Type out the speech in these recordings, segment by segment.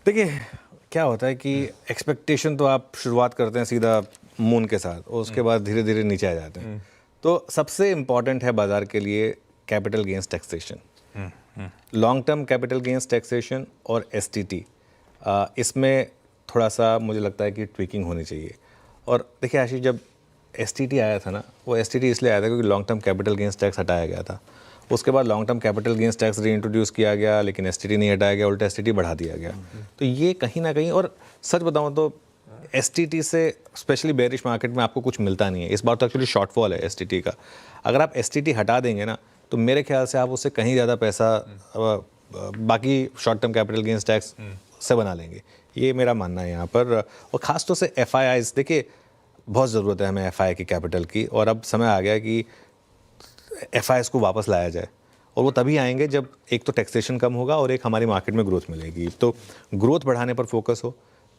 देखिए क्या होता है कि एक्सपेक्टेशन तो आप शुरुआत करते हैं सीधा मून के साथ और उसके बाद धीरे धीरे नीचे आ जाते हैं। तो सबसे इम्पॉर्टेंट है बाजार के लिए capital gains taxation, long term capital gains taxation और एसटीटी। इसमें थोड़ा सा मुझे लगता है कि ट्विकिंग होनी चाहिए। और देखिए आशीष, जब एसटीटी आया था ना, वो एसटीटी इसलिए आया था क्योंकि long term capital gains tax हटाया गया था। उसके बाद long term capital gains tax reintroduce किया गया, लेकिन एसटीटी नहीं हटाया गया, उल्टा एसटीटी बढ़ा दिया गया। तो ये कहीं ना कहीं, और सच बताऊं तो एसटीटी से स्पेशली बेरिश मार्केट में आपको कुछ मिलता नहीं है। इस बार तो एक्चुअली शॉर्टफॉल है एसटीटी का। अगर आप एसटीटी हटा देंगे ना, तो मेरे ख्याल से आप उससे कहीं ज़्यादा पैसा बाकी short term capital gains tax से बना लेंगे। ये मेरा मानना है यहाँ पर। और ख़ास तौर से एफआईआईज़, देखिए बहुत ज़रूरत है हमें एफआईआई की कैपिटल की, और अब समय आ गया कि एफआईआईज़ को वापस लाया जाए। और वो तभी आएंगे जब एक तो टैक्सेशन कम होगा और एक हमारी मार्केट में ग्रोथ मिलेगी। तो ग्रोथ बढ़ाने पर फोकस हो,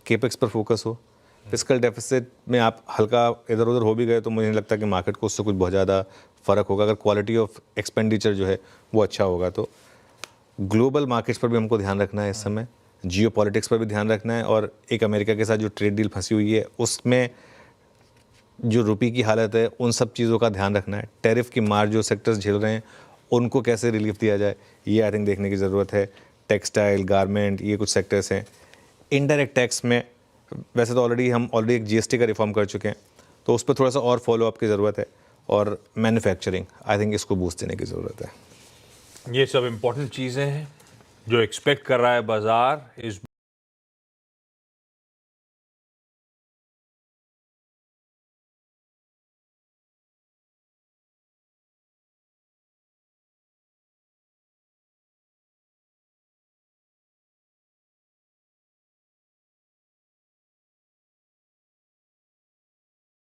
केपेक्स पर फोकस हो। फिस्कल डेफिसिट में आप हल्का इधर उधर हो भी गए तो मुझे नहीं लगता कि मार्केट को उससे कुछ बहुत ज़्यादा फ़र्क होगा, अगर क्वालिटी ऑफ एक्सपेंडिचर जो है वो अच्छा होगा। तो ग्लोबल मार्केट्स पर भी हमको ध्यान रखना है इस समय, जियो पॉलिटिक्स पर भी ध्यान रखना है, और एक अमेरिका के साथ जो ट्रेड डील फंसी हुई है उसमें जो रुपये की हालत है, उन सब चीज़ों का ध्यान रखना है। टैरिफ की मार जो सेक्टर्स झेल रहे हैं उनको कैसे रिलीफ दिया जाए, ये आई थिंक देखने की ज़रूरत है। टेक्सटाइल, गारमेंट, ये कुछ सेक्टर्स हैं। इनडायरेक्ट टैक्स में वैसे तो हम ऑलरेडी एक जीएसटी का रिफॉर्म कर चुके हैं, तो उस पर थोड़ा सा और फॉलो अप की ज़रूरत है। और मैन्युफैक्चरिंग, आई थिंक इसको बूस्ट देने की ज़रूरत है। ये सब इम्पोर्टेंट चीज़ें हैं जो एक्सपेक्ट कर रहा है बाजार इस